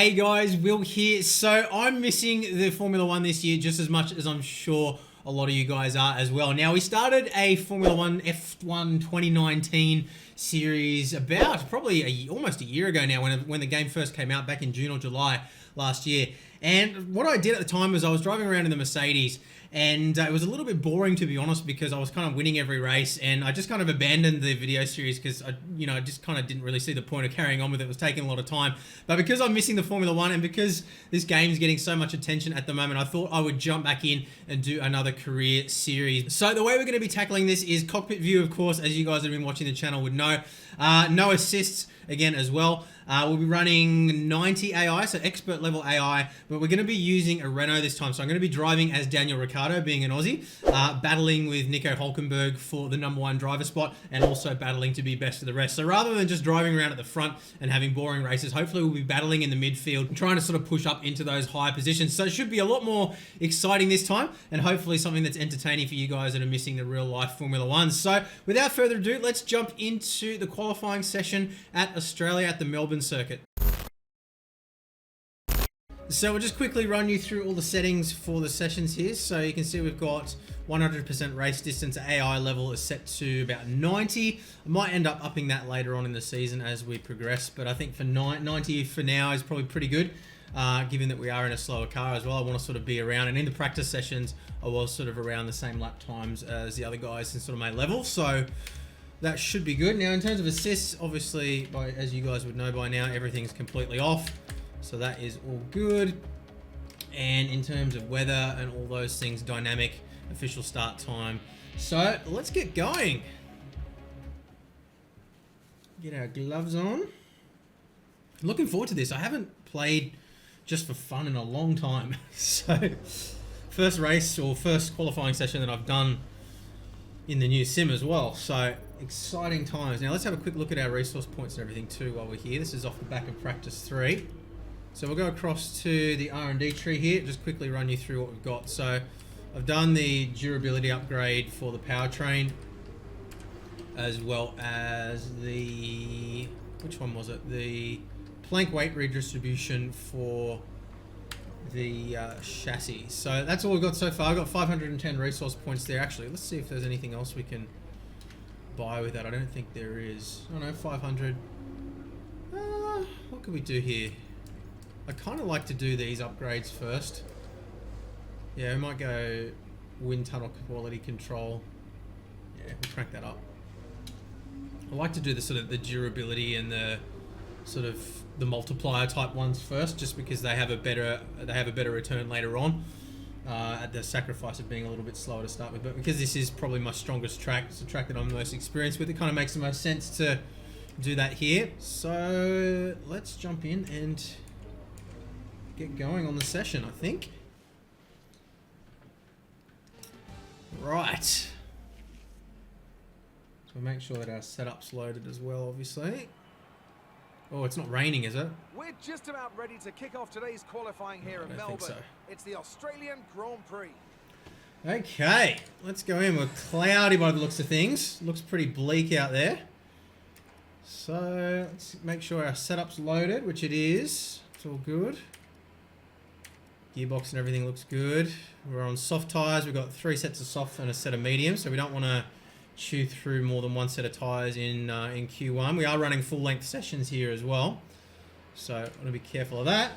Hey guys, Will here. So I'm missing the Formula One this year just as much as I'm sure a lot of you guys are as well. Now, we started a Formula One F1 2019 series about probably almost a year ago now when the game first came out back in June or July last year. And what I did at the time was I was driving around in the Mercedes, and it was a little bit boring, to be honest, because I was kind of winning every race, and I just kind of abandoned the video series because I just kind of didn't really see the point of carrying on with it. It was taking a lot of time. But because I'm missing the Formula One and because this game is getting so much attention at the moment, I thought I would jump back in and do another career series. So the way we're going to be tackling this is cockpit view, of course, as you guys that have been watching the channel would know. No assists again as well. We'll be running 90 AI, so expert level AI, but we're going to be using a Renault this time. So I'm going to be driving as Daniel Ricciardo, being an Aussie, battling with Nico Hülkenberg for the #1 driver spot, and also battling to be best of the rest. So rather than just driving around at the front and having boring races, hopefully we'll be battling in the midfield and trying to sort of push up into those high positions. So it should be a lot more exciting this time, and hopefully something that's entertaining for you guys that are missing the real life Formula One. So without further ado, let's jump into the qualifying session at Australia at the Melbourne circuit. So we'll just quickly run you through all the settings for the sessions here. So you can see we've got 100% race distance. AI level is set to about 90. I might end up upping that later on in the season as we progress, but I think for 90 for now is probably pretty good, given that we are in a slower car as well. I want to sort of be around, and in the practice sessions I was sort of around the same lap times as the other guys in sort of my level, so that should be good. Now in terms of assists, obviously, as you guys would know by now, everything's completely off. So that is all good. And in terms of weather and all those things, dynamic, official start time. So let's get going. Get our gloves on. Looking forward to this. I haven't played just for fun in a long time. So first race or first qualifying session that I've done in the new sim as well. So exciting times. Now let's have a quick look at our resource points and everything too while we're here. This is off the back of practice 3. So we'll go across to the R&D tree here, just quickly run you through what we've got. So I've done the durability upgrade for the powertrain, as well as the, which one was it? The plank weight redistribution for the chassis. So that's all we've got so far. I've got 510 resource points there. Actually, let's see if there's anything else we can buy with that. I don't think there is. Oh no, 500. What could we do here? I kind of like to do these upgrades first. Yeah, we might go wind tunnel quality control. Yeah, we'll crank that up. I like to do the sort of the durability and the sort of the multiplier type ones first, just because they have a better return later on, at the sacrifice of being a little bit slower to start with. But because this is probably my strongest track, it's the track that I'm most experienced with, it kind of makes the most sense to do that here. So let's jump in and get going on the session, I think. Right. So we'll make sure that our setup's loaded as well, obviously. Oh, it's not raining, is it? We're just about ready to kick off today's qualifying here in Melbourne. So. It's the Australian Grand Prix. Okay, let's go in. We're cloudy by the looks of things. Looks pretty bleak out there. So let's make sure our setup's loaded, which it is. It's all good. Gearbox and everything looks good. We're on soft tyres. We've got 3 sets of soft and a set of medium, so we don't want to chew through more than 1 set of tyres in Q1. We are running full length sessions here as well, so I want to be careful of that.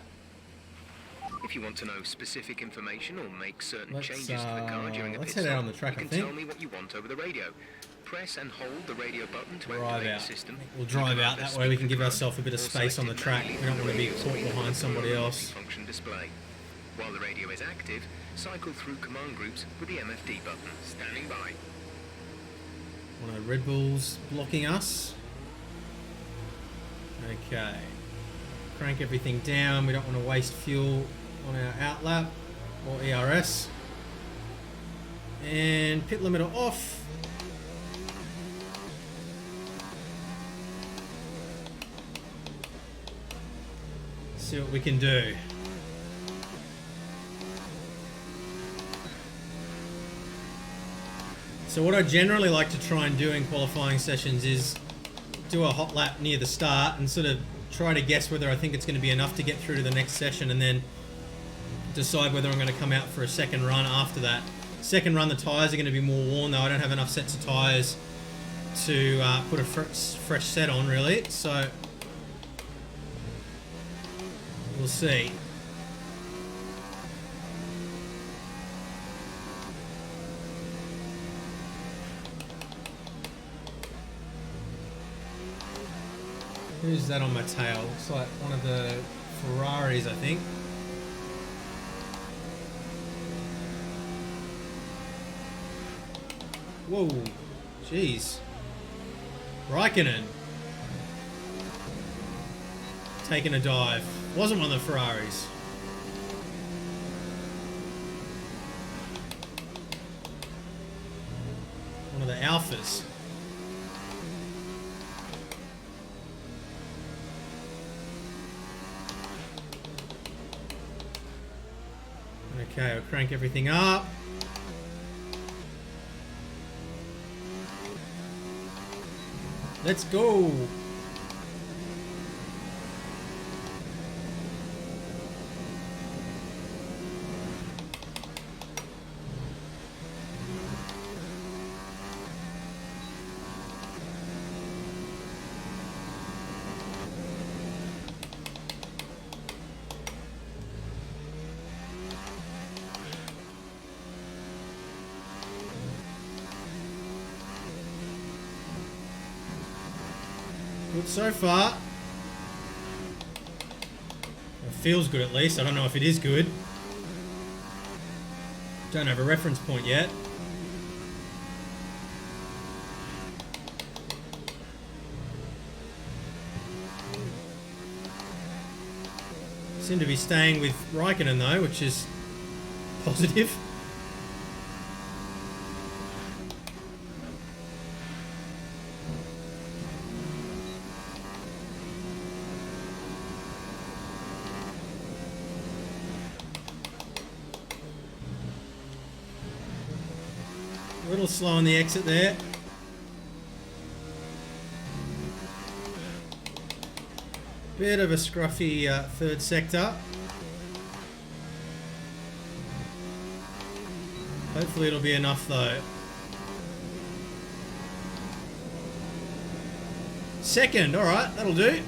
If you want to know specific information or make certain changes to the car during a pit head out on the stop, track, you can tell me what you want over the radio. Press and hold the radio button to activate the system. We'll drive out, that way we can give ourselves a bit of space on the track. We don't want to be caught behind somebody else. Function display. While the radio is active, cycle through command groups with the MFD button. Standing by. One of the Red Bulls blocking us. Okay. Crank everything down. We don't want to waste fuel on our outlap or ERS. And pit limiter off. See what we can do. So what I generally like to try and do in qualifying sessions is do a hot lap near the start and sort of try to guess whether I think it's going to be enough to get through to the next session, and then decide whether I'm going to come out for a second run after that. Second run, the tyres are going to be more worn, though. I don't have enough sets of tyres to put a fresh set on, really. So we'll see. Who's that on my tail? Looks like one of the Ferraris, I think. Whoa, jeez. Raikkonen. Taking a dive. Wasn't one of the Ferraris. One of the Alphas. Okay, I'll crank everything up. Let's go. Good so far. It feels good at least. I don't know if it is good. Don't have a reference point yet. Seem to be staying with Raikkonen though, which is positive. A little slow on the exit there. Bit of a scruffy third sector. Hopefully it'll be enough though. Second, alright, that'll do.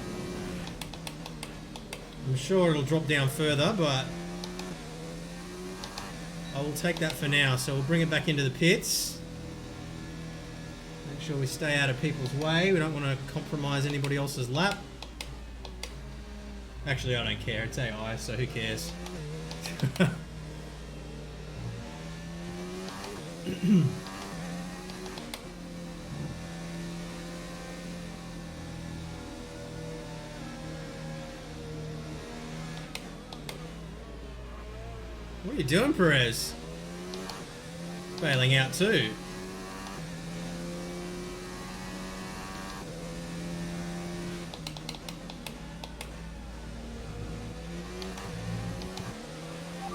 I'm sure it'll drop down further, but I will take that for now. So we'll bring it back into the pits. Make sure we stay out of people's way. We don't want to compromise anybody else's lap. Actually, I don't care. It's AI, so who cares? What are you doing, Perez? Bailing out too.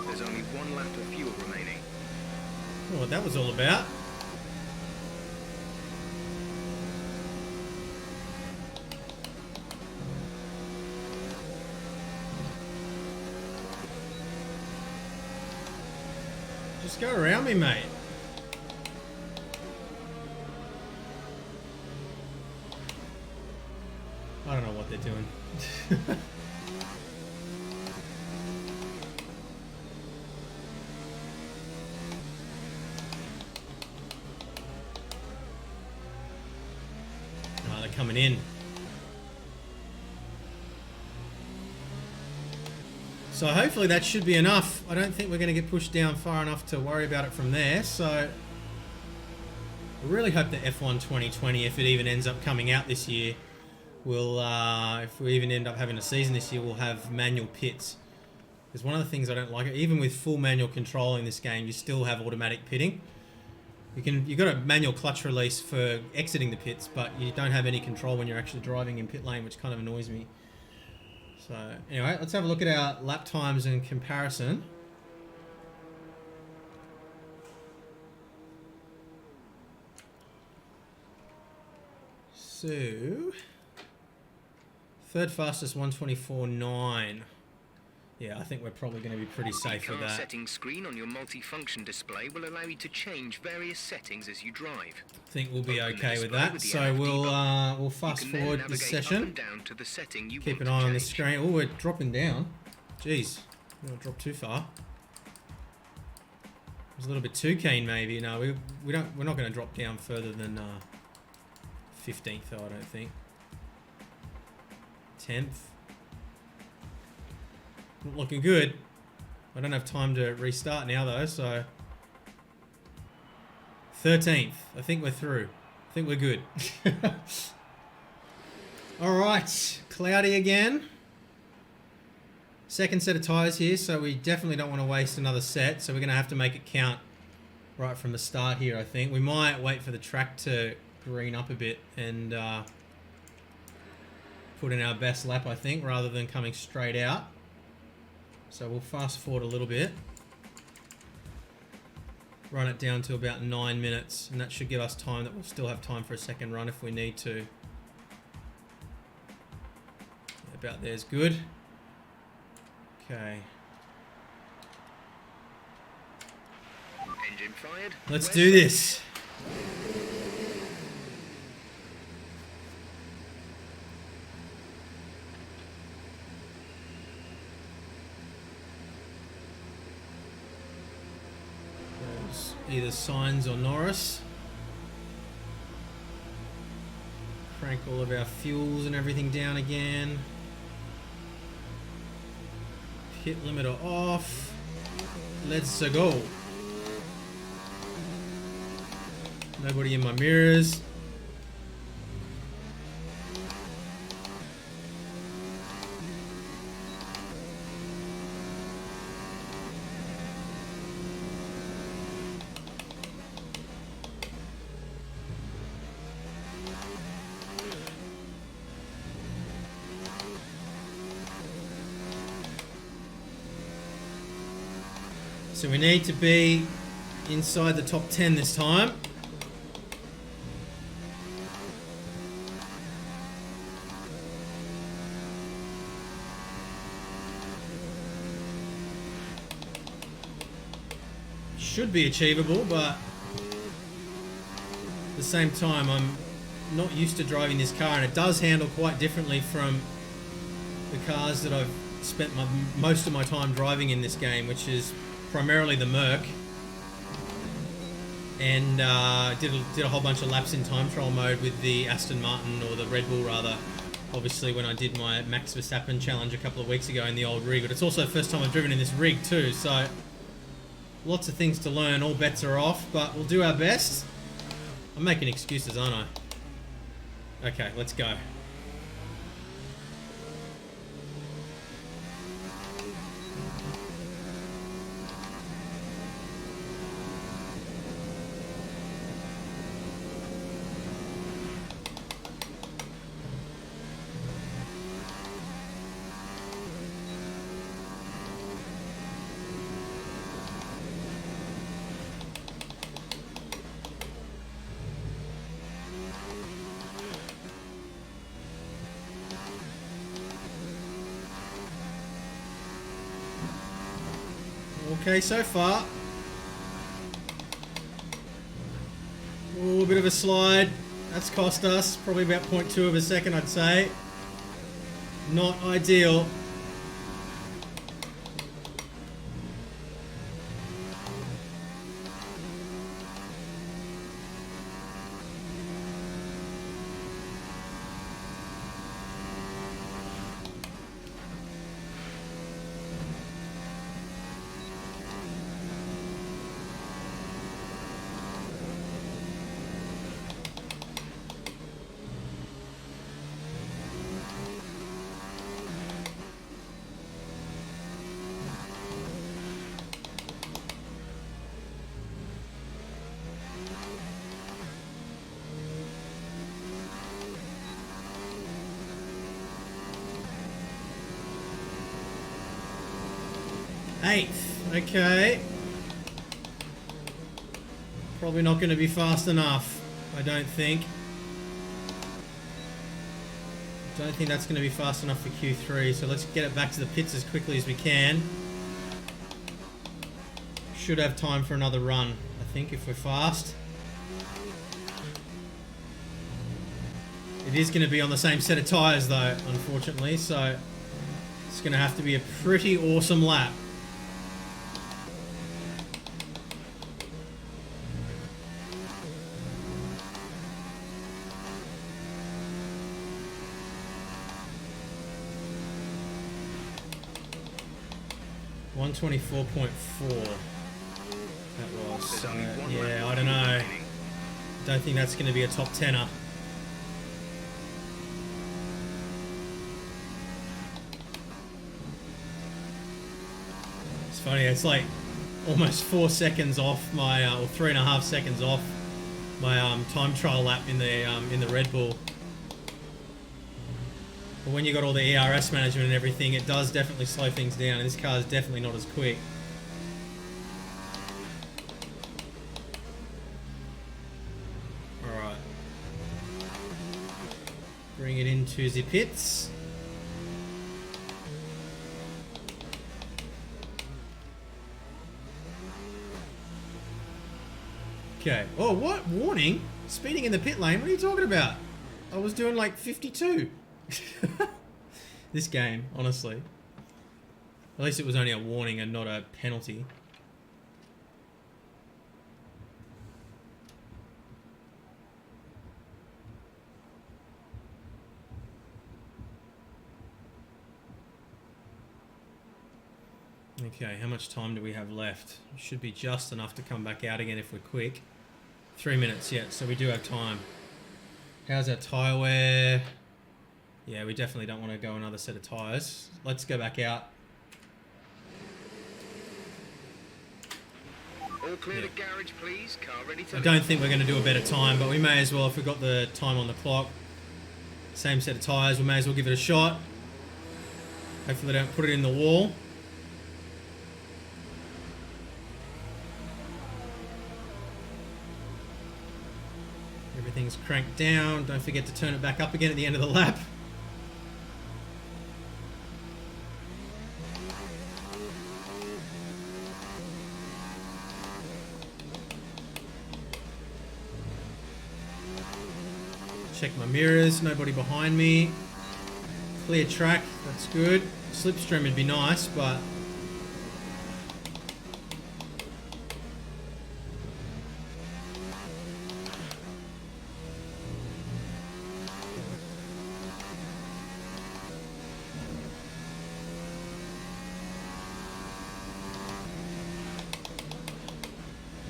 There's only one lap of fuel remaining. Oh, what that was all about. Just go around me, mate. I don't know what they're doing. Oh, they're coming in. So hopefully that should be enough. I don't think we're going to get pushed down far enough to worry about it from there. So I really hope that F1 2020, if it even ends up coming out this year, will, if we even end up having a season this year, we'll have manual pits. Because one of the things I don't like, even with full manual control in this game, you still have automatic pitting. You've got a manual clutch release for exiting the pits, but you don't have any control when you're actually driving in pit lane, which kind of annoys me. So anyway, let's have a look at our lap times in comparison. So Third fastest 124.9. Yeah, I think we're probably going to be pretty safe with The car that. settings screen on your multi-function display will allow you to change various settings as you drive. I think we'll be Open the okay with display that. with the So MFD we'll button. fast You can then forward this navigate up session. and down to the setting you Keep want an to eye on the change. screen. Oh, we're dropping down. Jeez, we don't drop too far. It was a little bit too keen, maybe. No, we're not going to drop down further than 15th, though. I don't think. 10th. Not looking good. I don't have time to restart now, though. So 13th. I think we're through. I think we're good. All right, cloudy again. Second set of tyres here, so we definitely don't want to waste another set. So we're going to have to make it count right from the start here, I think. We might wait for the track to green up a bit and put in our best lap, I think, rather than coming straight out. So we'll fast forward a little bit. Run it down to about 9 minutes, and that should give us time that we'll still have time for a second run if we need to. About there's good. Okay. Engine fired. Let's do this. There's either Sainz or Norris. Crank all of our fuels and everything down again. Hit limiter off. Let's go. Nobody in my mirrors. So we need to be inside the top 10 this time. Should be achievable, but at the same time I'm not used to driving this car, and it does handle quite differently from the cars that I've spent most of my time driving in this game, which is primarily the Merc, and did a whole bunch of laps in time trial mode with the Aston Martin, or the Red Bull rather, obviously when I did my Max Verstappen challenge a couple of weeks ago in the old rig. But it's also the first time I've driven in this rig too, so lots of things to learn. All bets are off, but we'll do our best. I'm making excuses, aren't I? Okay, let's go. Okay, so far. Oh, a bit of a slide. That's cost us probably about 0.2 of a second, I'd say. Not ideal. Eighth, okay. Probably not going to be fast enough, I don't think. Don't think that's going to be fast enough for Q3, so let's get it back to the pits as quickly as we can. Should have time for another run, I think, if we're fast. It is going to be on the same set of tyres though, unfortunately, so it's going to have to be a pretty awesome lap. .4. That was. Yeah, I don't know. Don't think that's going to be a top 10er. It's funny, it's like almost 4 seconds off my, or 3.5 seconds off my time trial lap in the Red Bull. But when you got all the ERS management and everything, it does definitely slow things down, and this car is definitely not as quick. Alright. Bring it into the pits. Okay. Oh, what? Warning? Speeding in the pit lane? What are you talking about? I was doing like 52. This game, honestly. At least it was only a warning and not a penalty. Okay, how much time do we have left? Should be just enough to come back out again if we're quick. 3 minutes yet, so we do have time. How's our tyre wear? Yeah, we definitely don't want to go another set of tyres. Let's go back out. All clear to garage, please. Car ready to I don't think we're going to do a better time, but we may as well if we've got the time on the clock. Same set of tyres, we may as well give it a shot. Hopefully they don't put it in the wall. Everything's cranked down. Don't forget to turn it back up again at the end of the lap. Check my mirrors, nobody behind me. Clear track, that's good. Slipstream would be nice, but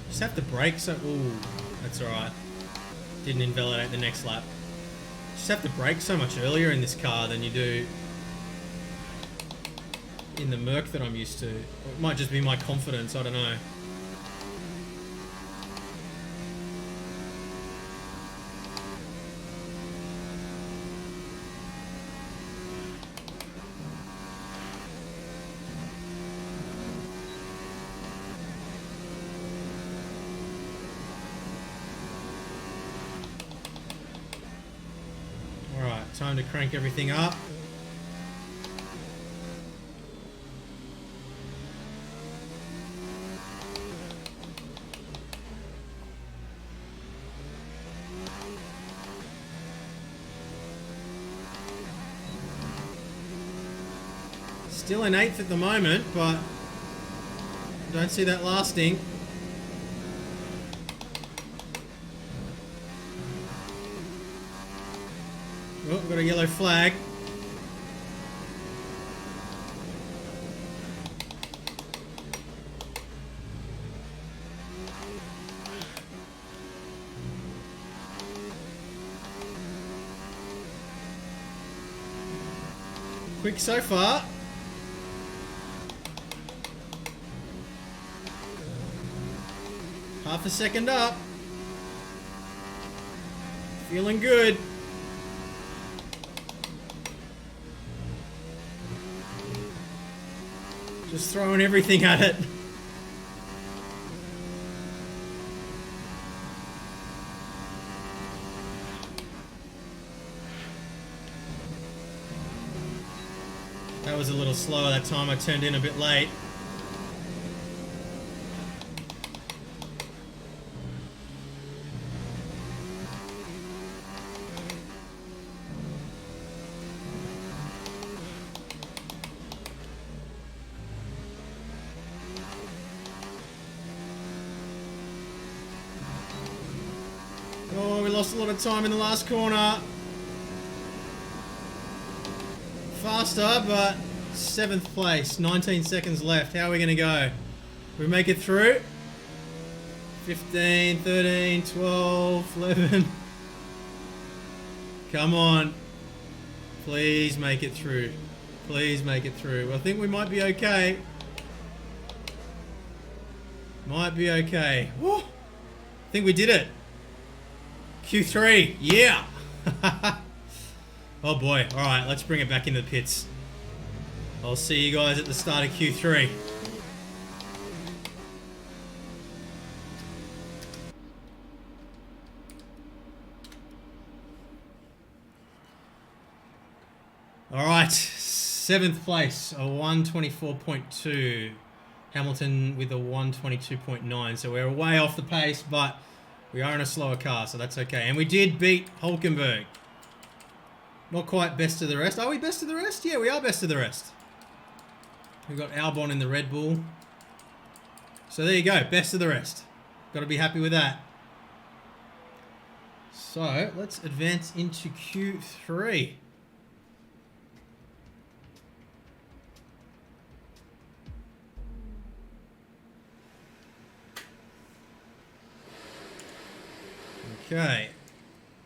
just have to brake so... Ooh, that's alright. Didn't invalidate the next lap. Just have to brake so much earlier in this car than you do in the Merc that I'm used to. Or it might just be my confidence, I don't know. Time to crank everything up. Still in 8th at the moment, but don't see that lasting. Oh, we've got a yellow flag. Quick so far. Half a second up. Feeling good. Just throwing everything at it. was a little slower that time. I turned in a bit late. Oh, we lost a lot of time in the last corner. Faster, but 7th place. 19 seconds left. How are we going to go? We make it through? 15, 13, 12, 11. Come on. Please make it through. Please make it through. I think we might be okay. Might be okay. Woo. I think we did it. Q3. Yeah. Oh boy. Alright, let's bring it back into the pits. I'll see you guys at the start of Q3. Alright, 7th place, a 124.2. Hamilton with a 122.9. So we're way off the pace, but we are in a slower car, so that's okay. And we did beat Hulkenberg. Not quite best of the rest. Are we best of the rest? Yeah, we are best of the rest. We've got Albon in the Red Bull. So there you go, best of the rest. Got to be happy with that. So let's advance into Q3. Okay,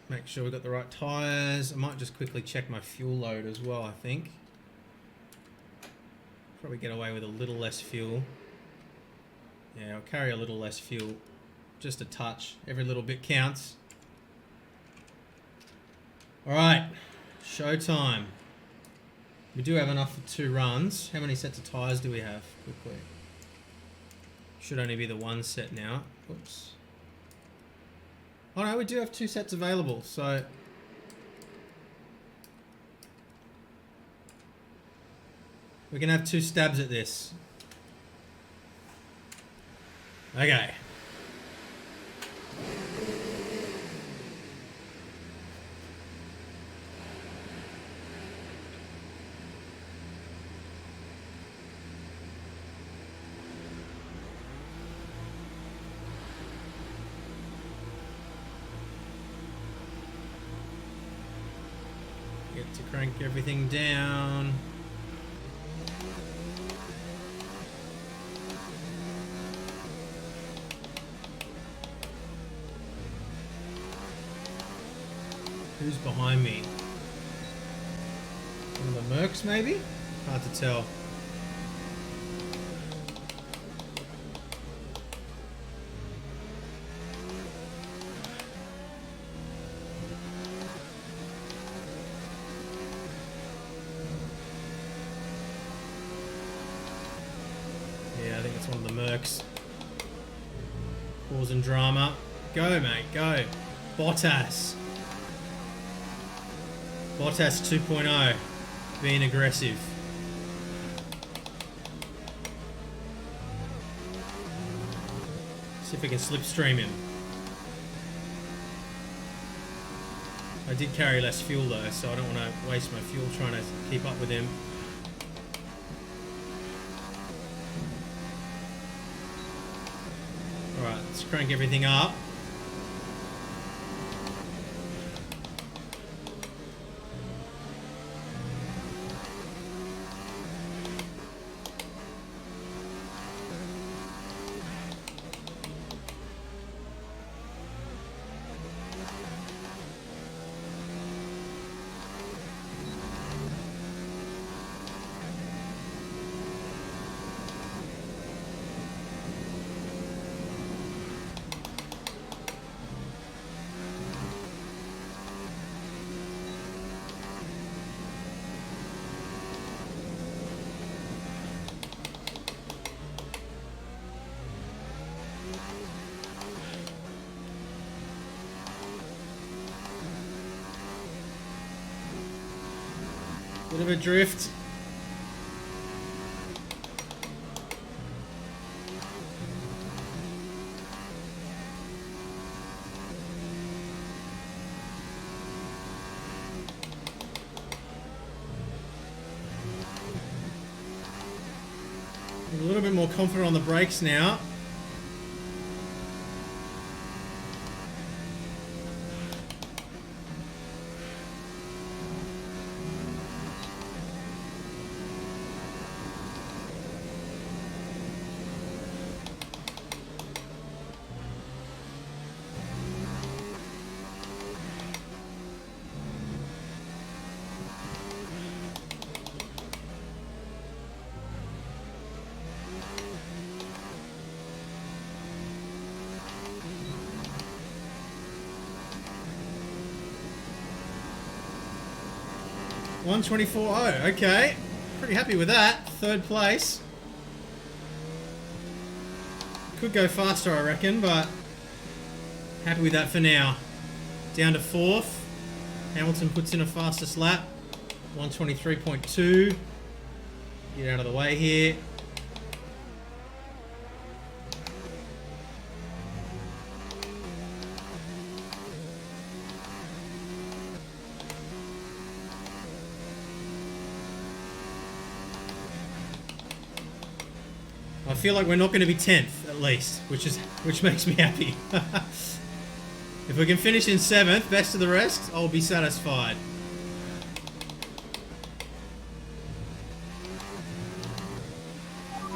make sure we've got the right tyres. I might just quickly check my fuel load as well, I think. Probably get away with a little less fuel. Yeah, I'll carry a little less fuel. Just a touch. Every little bit counts. Alright, showtime. We do have enough for 2 runs. How many sets of tyres do we have? Quickly. Should only be the 1 set now. Oops. Oh no, we do have 2 sets available, so... we can have 2 stabs at this. Okay. Get to crank everything down. Who's behind me? One of the Mercs, maybe? Hard to tell. Yeah, I think it's one of the Mercs. Causing drama. Go, mate, go. Bottas. Bottas 2.0, being aggressive. See if we can slipstream him. I did carry less fuel though, so I don't want to waste my fuel trying to keep up with him. Alright, let's crank everything up. Bit of a drift. little bit more confident on the brakes now. .124.0, okay. Pretty happy with that. 3rd place. Could go faster, I reckon, but happy with that for now. Down to 4th. Hamilton puts in a fastest lap. 123.2. Get out of the way here. I feel like we're not going to be 10th, at least, which makes me happy. If we can finish in 7th, best of the rest, I'll be satisfied.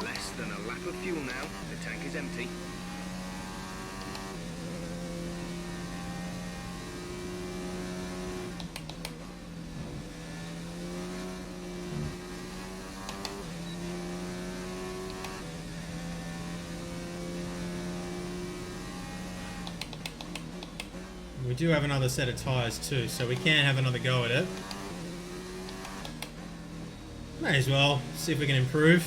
Less than a lap of fuel now. The tank is empty. We do have another set of tyres too, so we can have another go at it. May as well see if we can improve.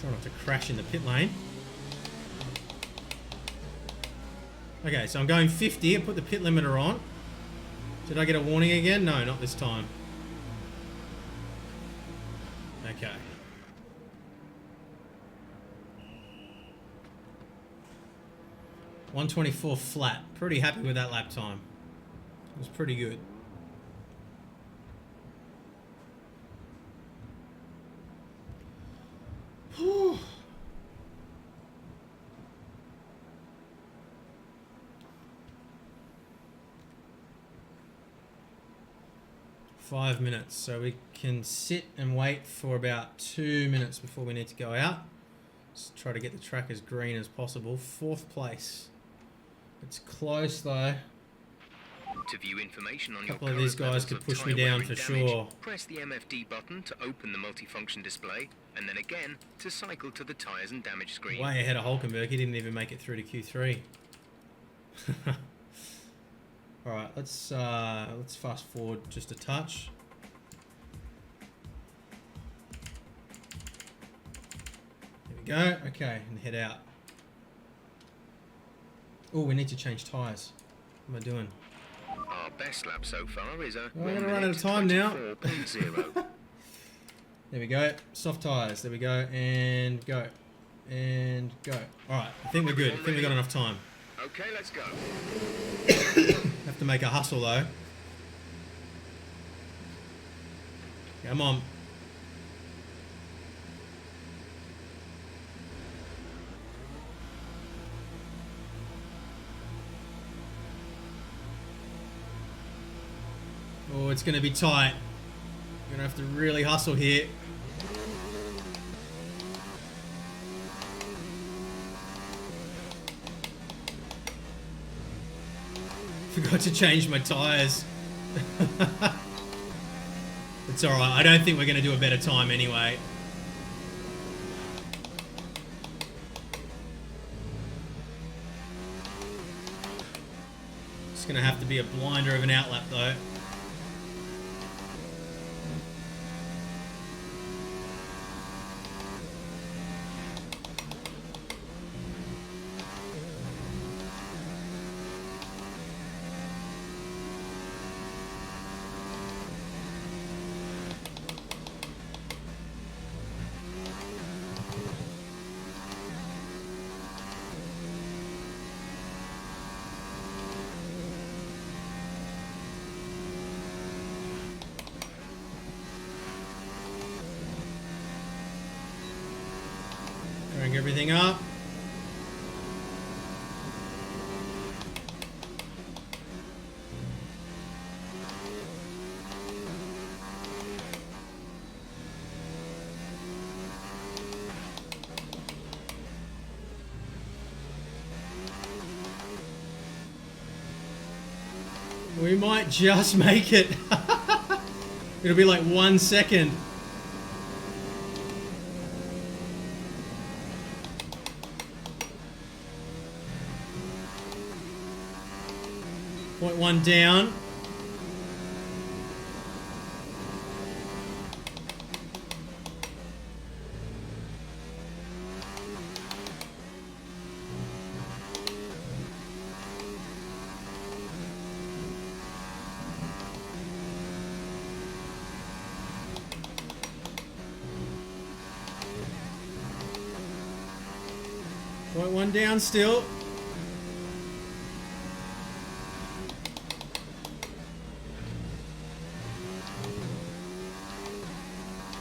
Try not to crash in the pit lane. Okay, so I'm going 50. I put the pit limiter on. Did I get a warning again? No, not this time. Okay. 124 flat. Pretty happy with that lap time. It was pretty good. Whew. Five minutes, so we can sit and wait for about 2 minutes before we need to go out. Just try to get the track as green as possible. 4th place. It's close though. To view information on A couple of these guys could push me down for sure. Press the MFD button to open the multifunction display, and then again to cycle to the tyres and damage screen. Way ahead of Hulkenberg. He didn't even make it through to Q3. All right, let's fast forward just a touch. There we go. Okay, and head out. Oh, we need to change tyres. What am I doing? Our best lap so far is a I'm gonna run out of time now. 24.0. There we go. Soft tyres. There we go. And go. And go. Alright, I think we're good. I think we got enough time. Okay, let's go. Have to make a hustle though. Come on. Oh, it's going to be tight. Going to have to really hustle here. Forgot to change my tyres. It's alright. I don't think we're going to do a better time anyway. It's going to have to be a blinder of an outlap though. Bring everything up. We might just make it. It'll be like 1 second. Point one down. Point one down still.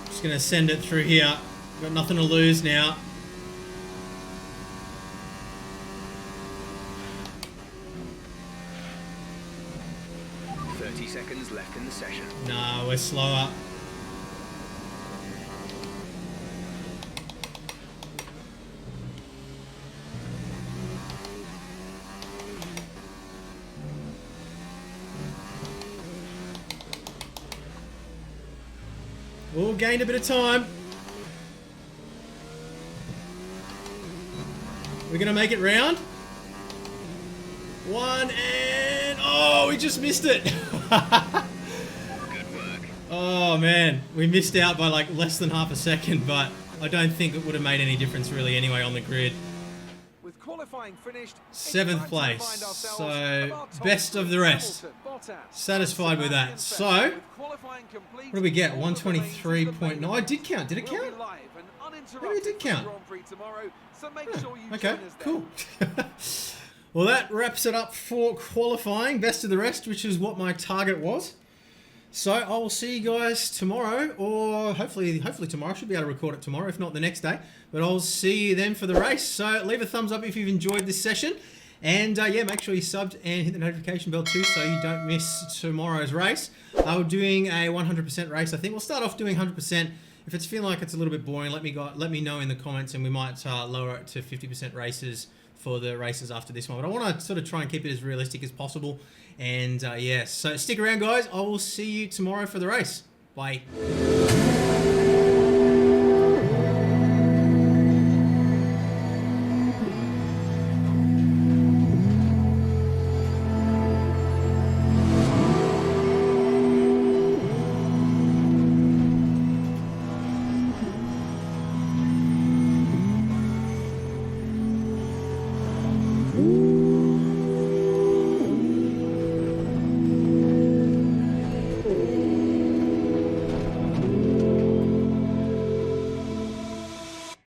Just gonna send it through here. Got nothing to lose now. Seconds left in the session. Nah, we're slower. Oh, gained a bit of time. We're gonna make it round. One and oh, we just missed it. Good work. Oh man, we missed out by like less than half a second, but I don't think it would have made any difference really anyway on the grid. With qualifying finished, 7th place, so best of the rest. Satisfied with that. So, what did we get? 123.9. I did count. Did it count? Maybe it did count. Okay, cool. Well, that wraps it up for qualifying. Best of the rest, which is what my target was. So I will see you guys tomorrow, or hopefully tomorrow. I should be able to record it tomorrow, if not the next day. But I'll see you then for the race. So leave a thumbs up if you've enjoyed this session. And yeah, make sure you subbed and hit the notification bell too so you don't miss tomorrow's race. We're doing a 100% race. I think we'll start off doing 100%. If it's feeling like it's a little bit boring, let me know in the comments and we might lower it to 50% races for the races after this one. But I want to sort of try and keep it as realistic as possible. And yeah, so stick around guys. I will see you tomorrow for the race. Bye.